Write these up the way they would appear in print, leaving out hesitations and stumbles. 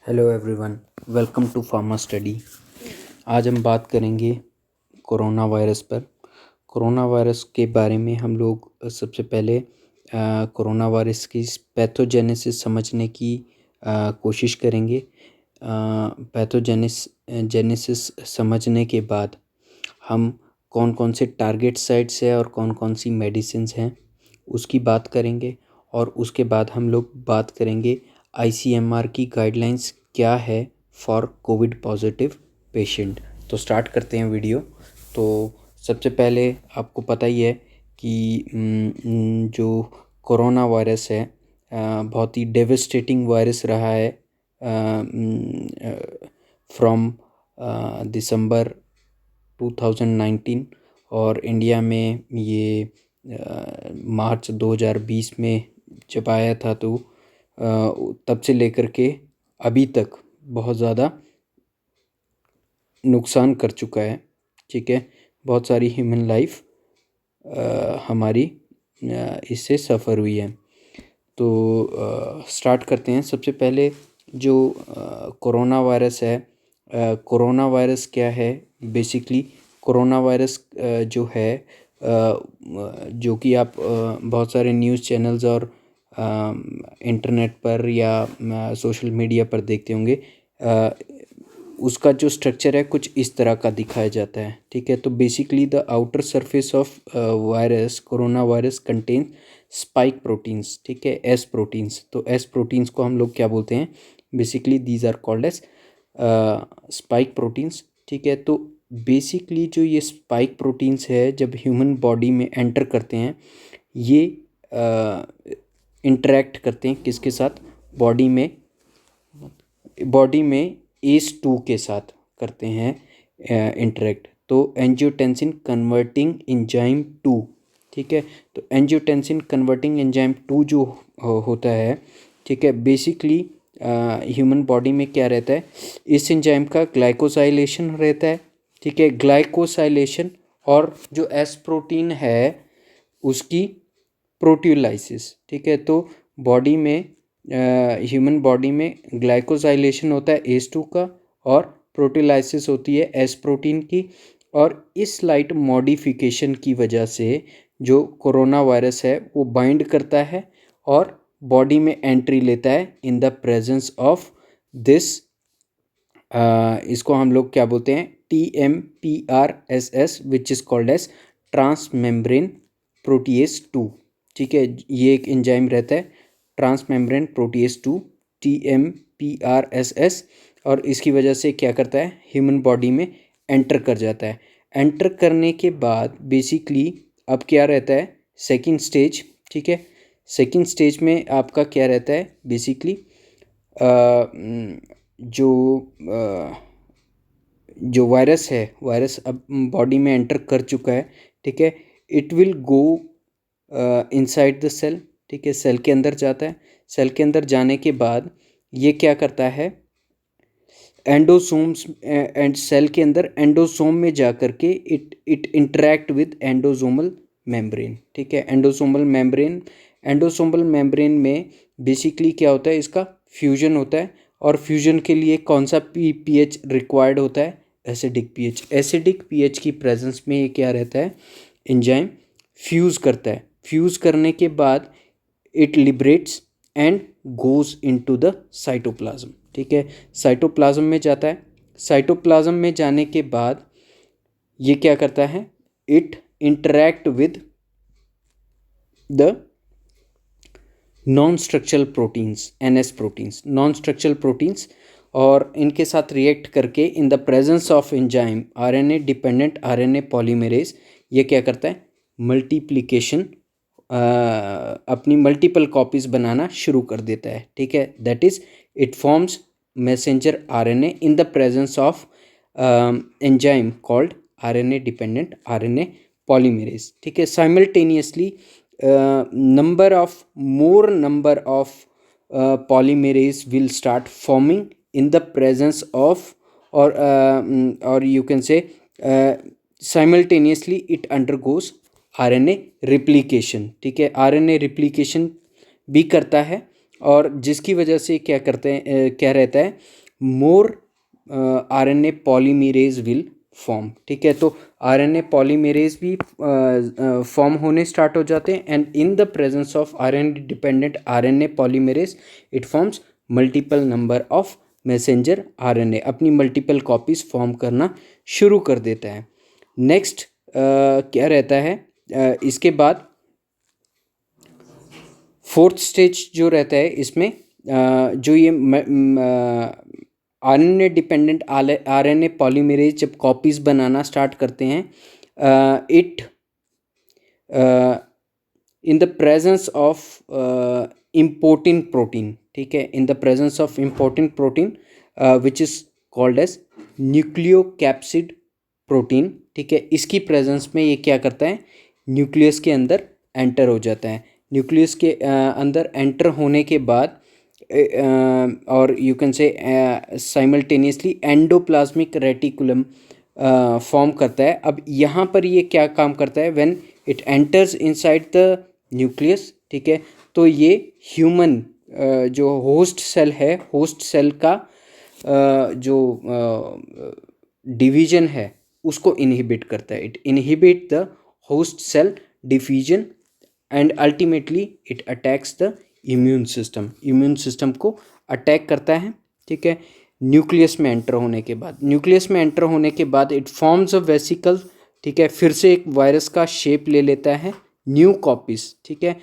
Hello everyone, welcome to pharma study. आज हम बात करेंगे कोरोना वायरस पर। कोरोना वायरस के बारे में हम लोग सबसे पहले कोरोना वायरस की पैथोजेनेसिस समझने की कोशिश करेंगे। जेनेसिस समझने के बाद हम कौन कौन से टारगेट साइट्स है और कौन कौन सी मेडिसिन्स हैं उसकी बात करेंगे। और उसके बाद हम लोग बात करेंगे ICMR की गाइडलाइंस क्या है फॉर कोविड पॉजिटिव पेशेंट। तो स्टार्ट करते हैं वीडियो। तो सबसे पहले आपको पता ही है कि जो कोरोना वायरस है बहुत ही डेविस्टेटिंग वायरस रहा है फ्रॉम दिसंबर 2019 और इंडिया में ये मार्च 2020 में जब आया था तो तब से लेकर के अभी तक बहुत ज़्यादा नुकसान कर चुका है। ठीक है, बहुत सारी ह्यूमन लाइफ हमारी इससे सफ़र हुई है। तो स्टार्ट करते हैं। सबसे पहले जो कोरोना वायरस है, कोरोना वायरस क्या है बेसिकली। कोरोना वायरस जो है जो कि आप बहुत सारे न्यूज़ चैनल्स और इंटरनेट पर या सोशल मीडिया पर देखते होंगे। उसका जो स्ट्रक्चर है कुछ इस तरह का दिखाया जाता है। ठीक है, तो basically the outer surface of virus coronavirus contain spike proteins. ठीक है, एस प्रोटीन्स। तो एस प्रोटीन्स को हम लोग क्या बोलते हैं? Basically these are called as spike proteins. ठीक है, तो बेसिकली जो ये स्पाइक प्रोटीन्स है जब ह्यूमन बॉडी में एंटर करते हैं ये इंटरेक्ट करते हैं किसके साथ? बॉडी में ACE2 के साथ करते हैं इंटरेक्ट। तो एंजियोटेंसिन कन्वर्टिंग एंजाइम 2। ठीक है, तो एंजियोटेंसिन कन्वर्टिंग एंजाइम 2 जो होता है, ठीक है, बेसिकली ह्यूमन बॉडी में क्या रहता है? इस एंजाइम का ग्लाइकोसाइलेशन रहता है। ठीक है, ग्लाइकोसाइलेशन और जो एस प्रोटीन है उसकी प्रोटियोलाइसिस। ठीक है, तो बॉडी में ह्यूमन बॉडी में ग्लाइकोसाइलेशन होता है ACE2 का और प्रोटियोलाइसिस होती है एस प्रोटीन की। और इस स्लाइट मॉडिफिकेशन की वजह से जो कोरोना वायरस है वो बाइंड करता है और बॉडी में एंट्री लेता है in the presence of this. इसको हम लोग क्या बोलते हैं? TMPRSS which is called as transmembrane protease 2। ठीक है, ये एक एंजाइम रहता है ट्रांस मेम्ब्रेन प्रोटीएस 2 TMPRSS। और इसकी वजह से क्या करता है? ह्यूमन बॉडी में एंटर कर जाता है। एंटर करने के बाद बेसिकली अब क्या रहता है? Second stage. ठीक है, सेकंड स्टेज में आपका क्या रहता है? बेसिकली जो वायरस है, वायरस अब बॉडी में एंटर कर चुका है। ठीक है, it will go inside the cell. ठीक है, सेल के अंदर जाता है। सेल के अंदर जाने के बाद ये क्या करता है? एंडोसोम्स एंड सेल के अंदर एंडोसोम में जा कर के it interact with endosomal membrane. ठीक है, एंडोसोमल मेम्ब्रेन में बेसिकली क्या होता है? इसका फ्यूजन होता है। और फ्यूजन के लिए कौन सा pH रिक्वायर्ड होता है? Acidic pH। एसिडिक pH की प्रेजेंस में ये क्या रहता है? एंजाइम फ्यूज़ करता है। फ्यूज़ करने के बाद it liberates and goes into the cytoplasm. ठीक है, साइटोप्लाज्म में जाता है। साइटोप्लाज्म में जाने के बाद ये क्या करता है? It interact with the non structural proteins, NS proteins, non structural proteins, और इनके साथ रिएक्ट करके इन the presence of enzyme RNA dependent RNA polymerase ये क्या करता है? मल्टीप्लिकेशन अपनी मल्टीपल कॉपीज बनाना शुरू कर देता है। ठीक है, that is it forms messenger RNA in the presence of enzyme called RNA dependent RNA polymerase. ठीक है, simultaneously number of polymerase will start forming in the presence of or you can say simultaneously it undergoes RNA replication। ठीक है, RNA replication भी करता है और जिसकी वजह से क्या करते हैं, क्या रहता है, मोर आरएनए पॉलीमरेज विल फॉर्म। ठीक है, तो आरएनए पॉलीमरेज भी फॉर्म होने स्टार्ट हो जाते हैं, and in the presence of RNA dependent RNA polymerase it forms multiple number of messenger RNA, अपनी मल्टीपल कॉपीज फॉर्म करना शुरू कर देता है। नेक्स्ट क्या रहता है, इसके बाद फोर्थ स्टेज जो रहता है इसमें जो ये आरएनए डिपेंडेंट आरएनए पॉलीमरेज जब कॉपीज बनाना स्टार्ट करते हैं, it in the presence of important protein, ठीक है, in the presence of important protein which is called as nucleocapsid protein. ठीक है, इसकी प्रेजेंस में ये क्या करता है, न्यूक्लियस के अंदर एंटर हो जाता है। न्यूक्लियस के अंदर एंटर होने के बाद और you can say simultaneously endoplasmic reticulum form करता है। अब यहाँ पर ये क्या काम करता है, when it enters inside the nucleus, ठीक है, तो ये ह्यूमन जो होस्ट सेल है, होस्ट सेल का जो डिवीजन है उसको इनहिबिट करता है। It inhibit the host cell division and ultimately it attacks the immune system, immune system को अटैक करता है। ठीक है, न्यूक्लियस में एंटर होने के बाद, न्यूक्लियस में एंटर होने के बाद इट फॉर्म्स अ वेसिकल। ठीक है, फिर से एक वायरस का शेप ले लेता है, न्यू कॉपीज, ठीक है,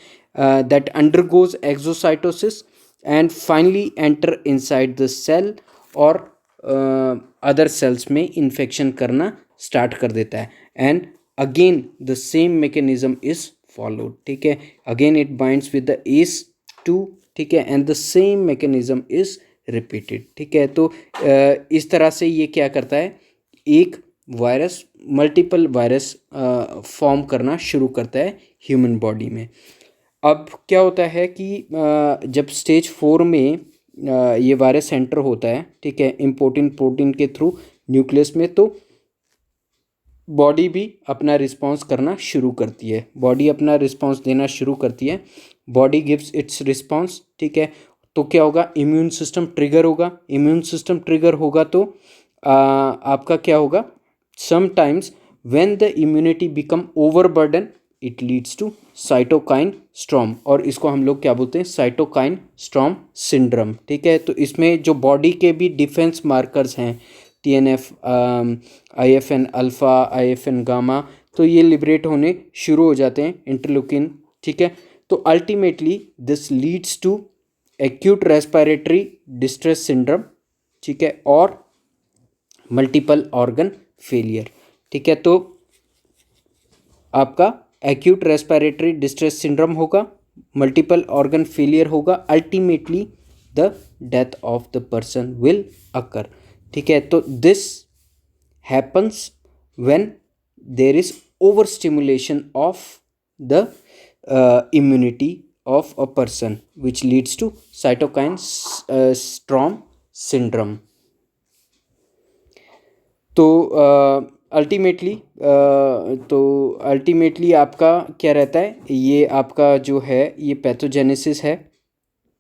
that undergoes exocytosis and finally enter inside the cell और अदर सेल्स में इन्फेक्शन करना स्टार्ट कर देता है। And again the same mechanism is followed. ठीक है, again it binds with the ACE2, ठीक है, and the same mechanism is repeated. ठीक है, तो इस तरह से ये क्या करता है, एक वायरस मल्टीपल वायरस फॉर्म करना शुरू करता है ह्यूमन बॉडी में। अब क्या होता है कि जब स्टेज 4 में ये वायरस एंटर होता है, ठीक है, इम्पोर्टेंट प्रोटीन के थ्रू न्यूक्लियस में, तो बॉडी भी अपना रिस्पॉन्स करना शुरू करती है, बॉडी अपना रिस्पॉन्स देना शुरू करती है, बॉडी गिव्स इट्स रिस्पॉन्स। ठीक है, तो क्या होगा, इम्यून सिस्टम ट्रिगर होगा, इम्यून सिस्टम ट्रिगर होगा तो आपका क्या होगा, sometimes when the immunity become overburden it leads to cytokine storm, और इसको हम लोग क्या बोलते हैं, साइटोकाइन स्ट्रॉम सिंड्रोम। ठीक है, तो इसमें जो बॉडी के भी डिफेंस मार्कर्स हैं, TNF, IFN alpha, IFN gamma, तो ये लिबरेट होने शुरू हो जाते हैं, इंटरल्यूकिन। ठीक है, तो ultimately this leads to acute respiratory distress syndrome, ठीक है, और मल्टीपल ऑर्गन फेलियर। ठीक है, तो आपका एक्यूट रेस्पिरेटरी डिस्ट्रेस सिंड्रोम होगा, मल्टीपल ऑर्गन फेलियर होगा, ultimately the death of the person will occur. ठीक है, तो this happens when there is over stimulation of the immunity of a person which leads to cytokine storm syndrome. तो ultimately आपका क्या रहता है, ये आपका जो है ये पैथोजेनेसिस है।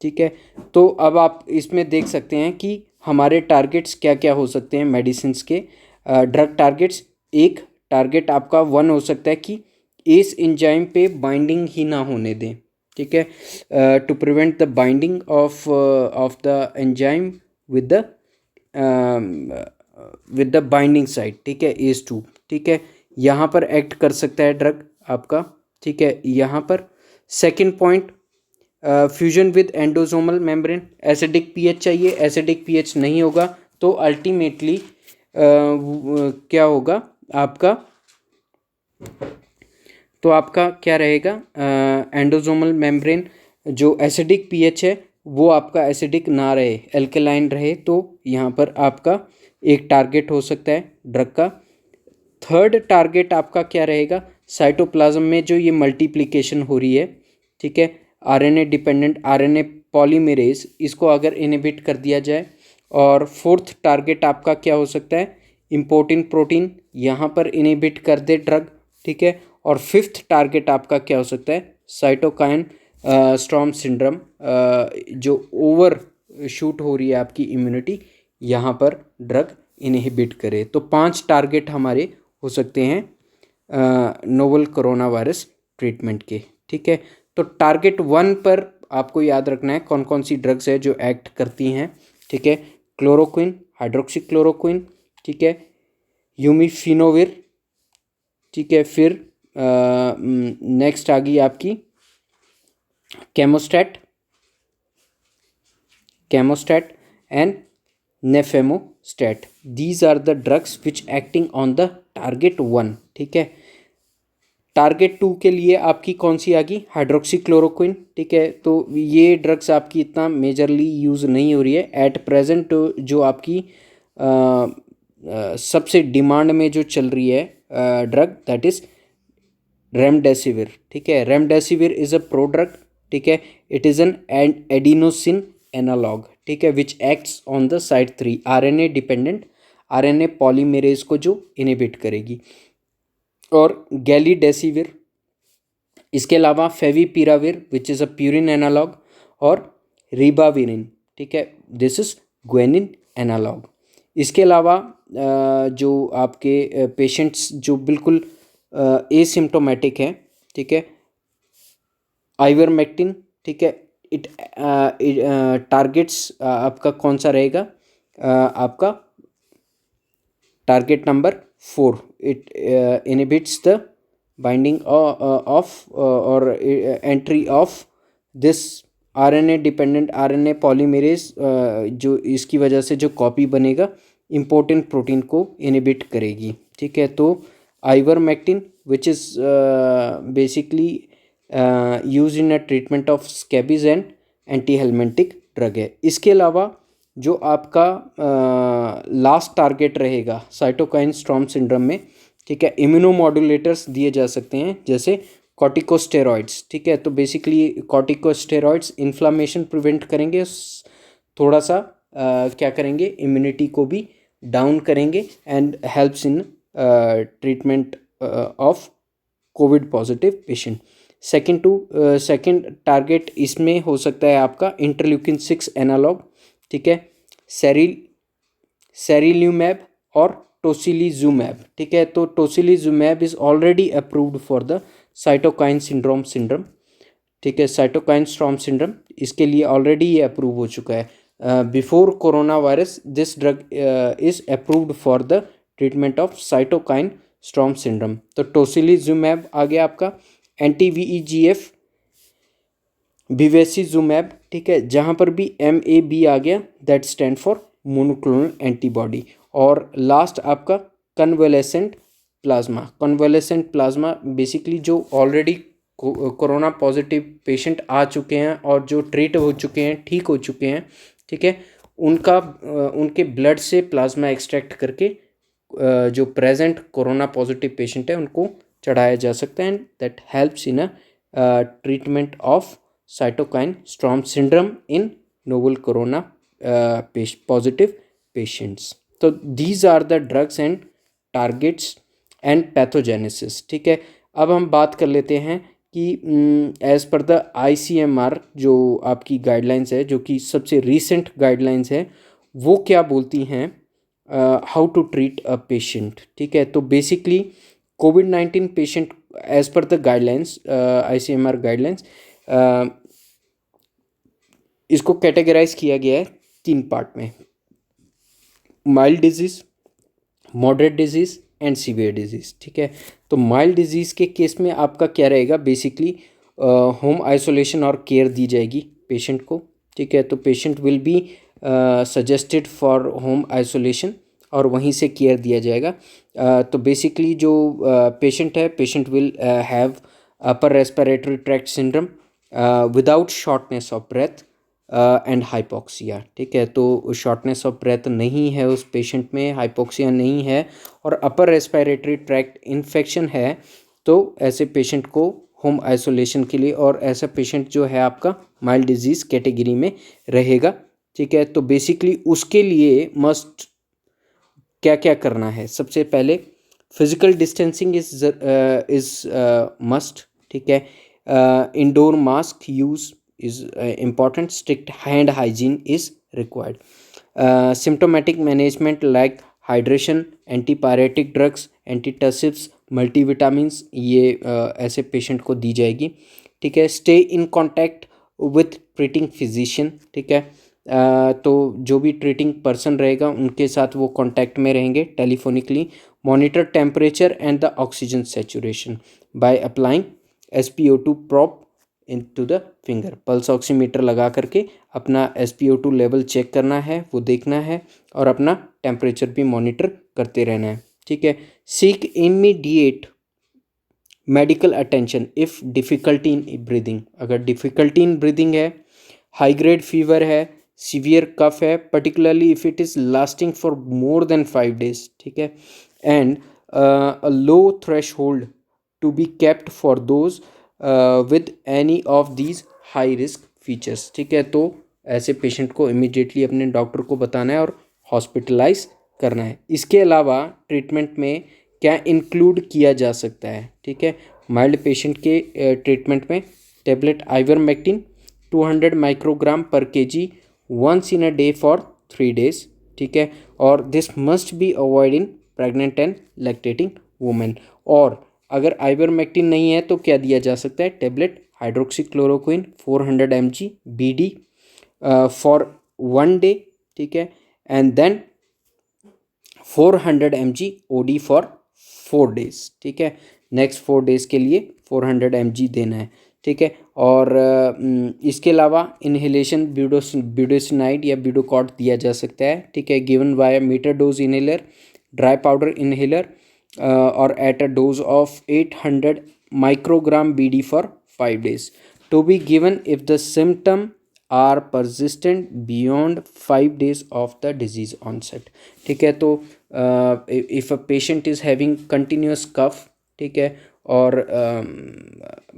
ठीक है, तो अब आप इसमें देख सकते हैं कि हमारे टारगेट्स क्या क्या हो सकते हैं मेडिसिन्स के, ड्रग टारगेट्स। एक टारगेट आपका 1 हो सकता है कि एस एंजाइम पे बाइंडिंग ही ना होने दें। ठीक है, to prevent the binding of the enzyme with the binding site. ठीक है, ACE2, ठीक है, यहाँ पर एक्ट कर सकता है ड्रग आपका। ठीक है, यहाँ पर second point, fusion with endosomal membrane, acidic pH चाहिए, एसिडिक पीएच नहीं होगा तो अल्टीमेटली क्या होगा आपका, तो आपका क्या रहेगा, एंडोसोमल मेम्ब्रेन जो एसिडिक पीएच है वो आपका एसिडिक ना रहे, एल्केलाइन रहे, तो यहाँ पर आपका एक टारगेट हो सकता है ड्रग का। थर्ड टारगेट आपका क्या रहेगा, साइटोप्लाज्म में जो ये मल्टीप्लिकेशन हो रही है, ठीक है, आरएनए डिपेंडेंट आरएनए पॉलीमरेज, इसको अगर इनहिबिट कर दिया जाए। और फोर्थ टारगेट आपका क्या हो सकता है, इम्पोर्टेंट प्रोटीन, यहाँ पर इनहिबिट कर दे ड्रग। ठीक है, और फिफ्थ टारगेट आपका क्या हो सकता है, साइटोकाइन स्टॉर्म सिंड्रोम, जो ओवर शूट हो रही है आपकी इम्यूनिटी, यहाँ पर ड्रग इनहिबिट करे। तो 5 टारगेट हमारे हो सकते हैं नोवल कोरोना वायरस ट्रीटमेंट के। ठीक है, तो टारगेट 1 पर आपको याद रखना है कौन कौन सी ड्रग्स है जो एक्ट करती हैं। ठीक है, क्लोरोक्विन, हाइड्रोक्सी क्लोरोक्विन, ठीक है, यूमीफिनोविर, ठीक है, फिर नेक्स्ट आ गई आपकी camostat, camostat and nafamostat. These are the drugs which acting on the target 1। ठीक है, टारगेट 2 के लिए आपकी कौन सी आ गई, हाइड्रोक्सी क्लोरोक्विन। ठीक है, तो ये ड्रग्स आपकी इतना मेजरली यूज़ नहीं हो रही है एट प्रेजेंट। जो आपकी सबसे डिमांड में जो चल रही है ड्रग, दैट इज़ रेमडेसिविर। ठीक है, रेमडेसिविर इज़ अ प्रोड्रग। ठीक है, it is an adenosine analogue. ठीक है, which acts on the site 3 RNA dependent, RNA polymerase को जो इनहिबिट करेगी। और गैलीडेसिविर, इसके अलावा favipiravir which is a purine analogue, और रिबाविरिन। ठीक है, दिस इज ग्वेनिन एनालॉग। इसके अलावा जो आपके पेशेंट्स जो बिल्कुल एसिम्टोमेटिक हैं, ठीक है, आइवरमेक्टिन। ठीक है, इट टारगेट्स आपका कौन सा रहेगा, आपका target number 4। It inhibits the binding of और entry of this RNA dependent RNA polymerase, जो इसकी वजह से जो कॉपी बनेगा इम्पोर्टेंट प्रोटीन को इनहिबिट करेगी। ठीक है, तो ivermectin which is basically use in a treatment of scabies and anti helminthic drug है। इसके अलावा जो आपका लास्ट टारगेट रहेगा साइटोकाइन स्टॉर्म सिंड्रोम में, ठीक है, इम्यूनोमॉड्यूलेटर्स दिए जा सकते हैं जैसे कॉर्टिकोस्टेरॉइड्स। ठीक है, तो बेसिकली कॉर्टिकोस्टेरॉइड्स इन्फ्लामेशन प्रिवेंट करेंगे, थोड़ा सा क्या करेंगे, इम्यूनिटी को भी डाउन करेंगे and helps in treatment of Covid positive patient. Second target इसमें हो सकता है आपका इंटरल्यूकिन 6 एनालॉग। ठीक है, सेरिल्यूमैब और टोसिलीजुमैब। ठीक है, तो tocilizumab is already approved for the cytokine syndrome. ठीक है, साइटोकाइन स्टॉर्म सिंड्रोम, इसके लिए ऑलरेडी ये अप्रूव हो चुका है। Before corona virus this drug is approved for the treatment of cytokine storm syndrome. तो टोसिलीजुमैब आ गया आपका। एंटी-VEGF बिवेसिजुमैब। ठीक है, जहाँ पर भी MAB आ गया, that stand for monoclonal antibody. और लास्ट आपका convalescent plasma. Convalescent plasma basically जो ऑलरेडी कोरोना पॉजिटिव पेशेंट आ चुके हैं और जो ट्रीट हो चुके हैं, ठीक हो चुके हैं, ठीक है, उनके ब्लड से प्लाज्मा एक्सट्रैक्ट करके जो प्रेजेंट कोरोना पॉजिटिव पेशेंट है उनको चढ़ाया जा सकता है and that helps in a treatment of cytokine storm syndrome in novel corona positive patients. तो these are the drugs and targets and pathogenesis. ठीक है, अब हम बात कर लेते हैं कि एज़ पर द ICMR जो आपकी गाइडलाइंस है, जो कि सबसे रीसेंट गाइडलाइंस है, वो क्या बोलती हैं how to treat a patient. ठीक है, तो बेसिकली कोविड-19 patient as per the guidelines ICMR guidelines, इसको कैटेगराइज किया गया है 3 पार्ट में, mild disease, moderate disease and severe disease. ठीक है, तो माइल्ड डिजीज़ के केस में आपका क्या रहेगा, बेसिकली होम आइसोलेशन और केयर दी जाएगी पेशेंट को। ठीक है, तो patient will be suggested for home isolation और वहीं से केयर दिया जाएगा। तो बेसिकली जो पेशेंट है, patient will have upper respiratory tract syndrome without shortness of breath and hypoxia. ठीक है, तो शॉर्टनेस ऑफ ब्रेथ नहीं है उस पेशेंट में, हाइपोक्सिया नहीं है और अपर रेस्पिरेटरी ट्रैक्ट इन्फेक्शन है, तो ऐसे पेशेंट को होम आइसोलेशन के लिए, और ऐसा पेशेंट जो है आपका माइल्ड डिजीज़ कैटेगरी में रहेगा। ठीक है, तो बेसिकली उसके लिए मस्ट क्या क्या करना है, सबसे पहले फिजिकल डिस्टेंसिंग इज़ मस्ट। ठीक है, indoor mask use is important. Strict hand hygiene is required. Symptomatic management like hydration, antipyretic drugs, antitussives, multivitamins ये ऐसे पेशेंट को दी जाएगी. ठीक है. Stay in contact with treating physician. ठीक है. तो जो भी ट्रीटिंग पर्सन रहेगा उनके साथ वो कॉन्टैक्ट में रहेंगे telephonically. Monitor temperature and the oxygen saturation by applying SpO2 prop into the finger. Pulse oximeter लगा करके अपना SpO2 लेवल चेक करना है, वो देखना है और अपना टेम्परेचर भी मॉनिटर करते रहना है. ठीक है. Seek immediate medical attention if difficulty in breathing. अगर डिफ़िकल्टी इन ब्रीदिंग है, हाई ग्रेड फीवर है, सीवियर कफ है, particularly if it is lasting for more than 5 days. ठीक है. And a low threshold to be kept for those with any of these high risk features. ठीक है. तो ऐसे patient को immediately अपने डॉक्टर को बताना है और हॉस्पिटलाइज करना है. इसके अलावा ट्रीटमेंट में क्या इंक्लूड किया जा सकता है. ठीक है. माइल्ड पेशेंट के ट्रीटमेंट में tablet ivermectin 200 microgram per kg once in a day for 3 days. ठीक है. और this must be avoid in pregnant and lactating women. और अगर आइवरमेक्टिन नहीं है तो क्या दिया जा सकता है. Tablet hydroxychloroquine 400 mg BD for 1 day. ठीक है. And then 400 mg OD for 4 days. ठीक है. नेक्स्ट 4 days के लिए 400 mg देना है. ठीक है. और इसके अलावा इन्हेलेशन ब्यूडोसिनाइड या ब्यूडोकॉट दिया जा सकता है. ठीक है. Given via meter dose inhaler, dry powder inhaler और at a dose of 800 microgram BD for 5 days. To be given if the symptom are persistent beyond 5 days of the disease onset. ठीक है. तो if a patient is having continuous cough, ठीक है, और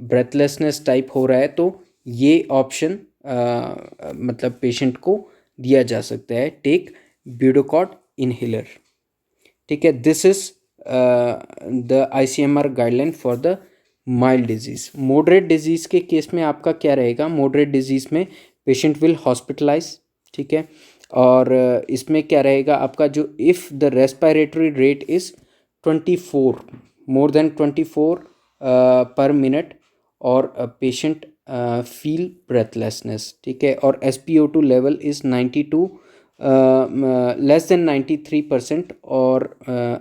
breathlessness type हो रहा है तो ये ऑप्शन मतलब पेशेंट को दिया जा सकता है. Take budecort inhaler. ठीक है. This is the ICMR guideline for the mild disease. Moderate disease के केस में आपका क्या रहेगा. मॉडरेट डिजीज़ में पेशेंट विल हॉस्पिटलाइज. ठीक है. और इसमें क्या रहेगा आपका जो if the respiratory rate is 24 more than 24 per minute और पेशेंट फील ब्रेथलेसनेस. ठीक है. और SpO2 level is 92 less than 93% और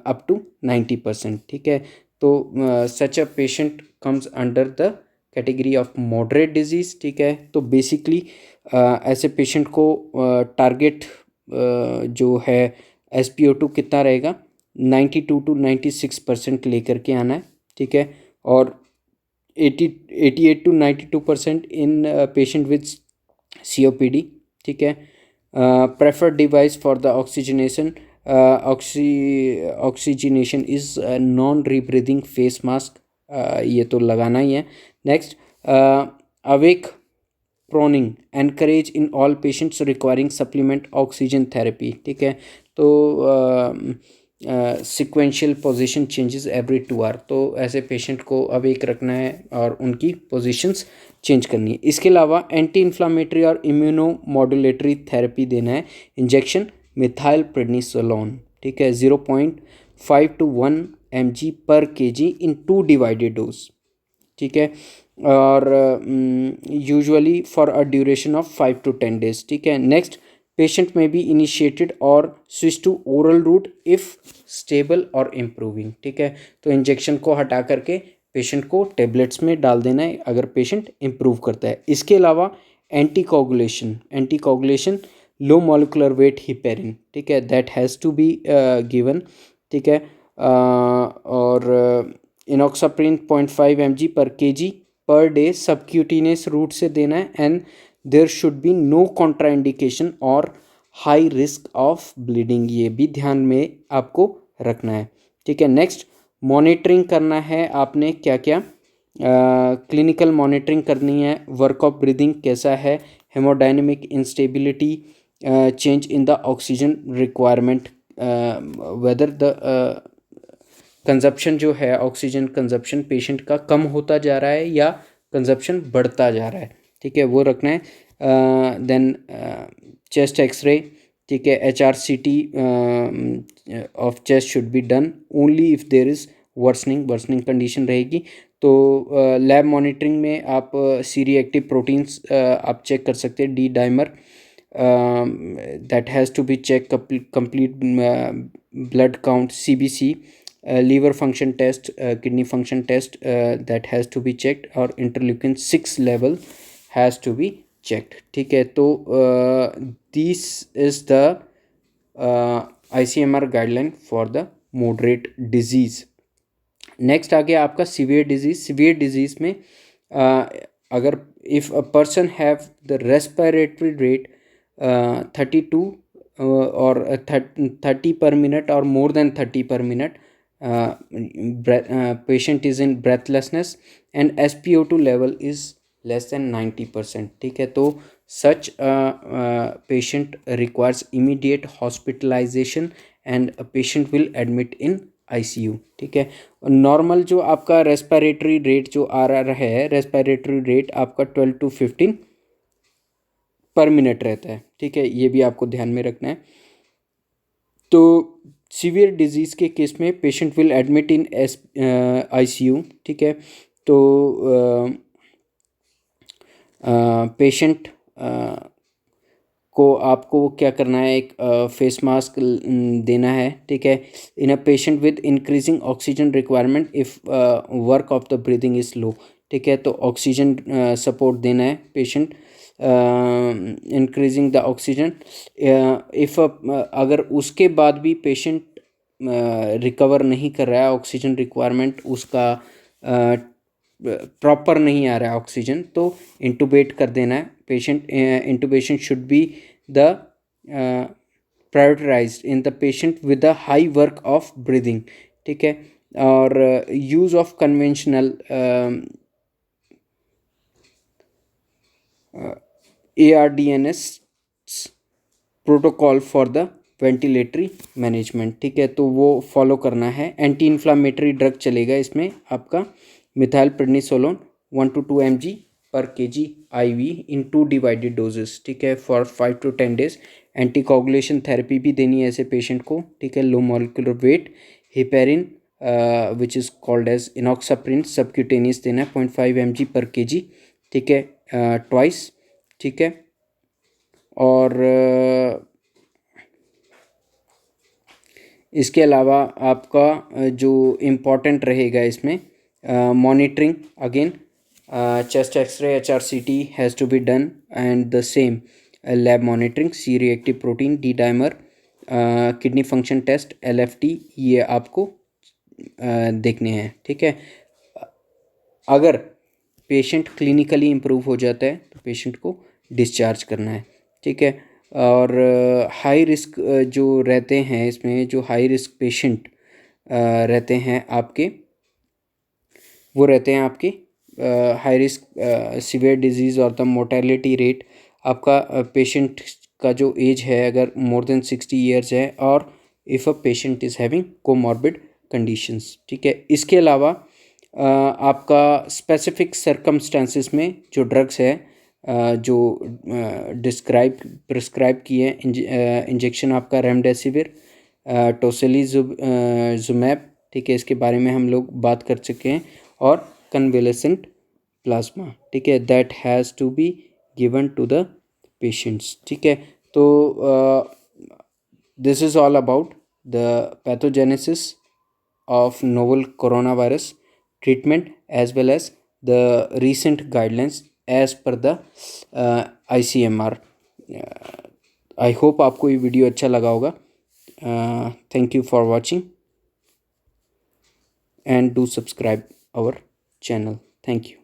अप टू 90%. ठीक है. तो such a patient comes under the category of moderate disease. ठीक है. तो बेसिकली ऐसे पेशेंट को टारगेट जो है SpO2 कितना रहेगा 92 to 96% लेकर के आना है. ठीक है. और 88 to 92% in patient with COPD. ठीक है. Preferred device for the oxygenation oxygenation is non rebreathing face mask. ये तो लगाना ही है. Next awake proning encourage in all patients requiring supplement oxygen therapy. ठीक है. तो sequential position changes every 2 hour. तो ऐसे पेशेंट को अवेक रखना है और उनकी पोजीशंस चेंज करनी है. इसके अलावा एंटी इन्फ्लामेटरी और इम्यूनो मॉड्यूलेटरी थेरेपी देना है. Injection methyl prednisolone. ठीक है. 0.5 to 1 mg पर kg इन 2 divided dose. ठीक है. और usually for a duration of 5 to 10 days. ठीक है. नेक्स्ट पेशेंट में बी इनिशिएटेड और switch to oral route if stable और इम्प्रूविंग. ठीक है. तो इंजेक्शन को हटा करके पेशेंट को टेबलेट्स में डाल देना है अगर पेशेंट इम्प्रूव करता है. इसके अलावा anticoagulation low molecular weight heparin. ठीक है. That has to be given. ठीक है. और इनॉक्साप्रिन 0.5 mg पर kg per day subcutaneous route से देना है. And there should be no contraindication और हाई रिस्क ऑफ ब्लीडिंग. ये भी ध्यान में आपको रखना है. ठीक है. नेक्स्ट मॉनिटरिंग करना है आपने क्या क्या. क्लिनिकल मॉनिटरिंग करनी है. वर्क ऑफ ब्रीदिंग कैसा है, hemodynamic instability, change in the oxygen requirement, whether the consumption जो है ऑक्सीजन कंजप्शन पेशेंट का कम होता जा रहा है या कंजप्शन बढ़ता जा रहा है, ठीक है, वो रखना है। देन चेस्ट एक्सरे, ठीक है, HRCT of chest should be done only if there is worsening condition रहेगी। तो लैब मॉनिटरिंग में आप सी रिएक्टिव प्रोटीन्स आप चेक कर सकते हैं, D dimer that has to be checked, complete blood count, CBC, liver function test, kidney function test, that has to be checked, और interleukin 6 level has to be checked, ठीक है। तो this is the ICMR guideline for the moderate disease। Next आ गया आपका severe disease में अगर if a person have the respiratory rate 32 और 30 पर मिनट और मोर than 30 per minute, patient is in breathlessness and SpO2 level is less than 90%, ठीक है। तो such patient requires immediate hospitalization and patient will admit in ICU, ठीक है। Normal जो आपका respiratory rate जो आ रहा है, रेस्पिरेटरी रेट आपका 12 to 15 पर मिनट रहता है, ठीक है, ये भी आपको ध्यान में रखना है। तो सीवियर डिजीज़ के केस में patient will admit in ICU, ठीक है। तो पेशेंट को आपको क्या करना है, एक फेस मास्क देना है, ठीक है। In a patient with increasing oxygen requirement if work of the breathing is low, ठीक है। तो ऑक्सीजन सपोर्ट देना है patient, increasing the oxygen. If अगर उसके बाद भी पेशेंट रिकवर नहीं कर रहा है, ऑक्सीजन रिक्वायरमेंट उसका प्रॉपर नहीं आ रहा है ऑक्सीजन, तो इंटूबेट कर देना है patient. Intubation should be the prioritized in the patient with the high work of breathing, ठीक है। और use of conventional ARDNS protocol for the ventilatory management, ठीक है, तो वो फॉलो करना है। एंटी इन्फ्लामेटरी ड्रग चलेगा इसमें आपका मिथाइल प्रेडनिसोलोन 1 to 2 mg पर kg IV इन 2 डिवाइडेड डोजेस, ठीक है, for 5 to 10 days। Anti coagulation therapy भी देनी है ऐसे पेशेंट को, ठीक है। Low molecular weight heparin which is called as enoxaparin subcutaneous देना है 0.5 mg पर kg, ठीक है, ट्वाइस, ठीक है। और इसके अलावा आपका जो इम्पॉर्टेंट रहेगा इसमें monitoring, again chest X ray HRCT has to be done and the same lab monitoring, C reactive protein, D dimer, kidney function test, LFT, ये आपको देखने हैं, ठीक है। अगर पेशेंट क्लिनिकली इम्प्रूव हो जाता है तो पेशेंट को डिस्चार्ज करना है, ठीक है। और हाई रिस्क जो रहते हैं इसमें, जो हाई रिस्क पेशेंट रहते हैं आपके, वो रहते हैं आपके हाई रिस्क सीवियर डिजीज़ और द मोर्टेलिटी रेट आपका पेशेंट का जो एज है अगर मोर देन 60 years है, और if a patient is having comorbid conditions, ठीक है। इसके अलावा आपका स्पेसिफिक सर्कमस्टेंसेस में जो ड्रग्स है जो प्रिस्क्राइब किए हैं, इंजेक्शन आपका रेमडेसिविर, टोसिलीजुमैब, ठीक है, इसके बारे में हम लोग बात कर चुके हैं, और कन्वेलेसेंट प्लाज्मा, ठीक है, that has to be given to the patients, ठीक है। तो this is all about the pathogenesis of novel coronavirus treatment as well as the recent guidelines as per the ICMR। I hope आपको ये video अच्छा लगा होगा। Thank you for watching and do subscribe our channel. Thank you.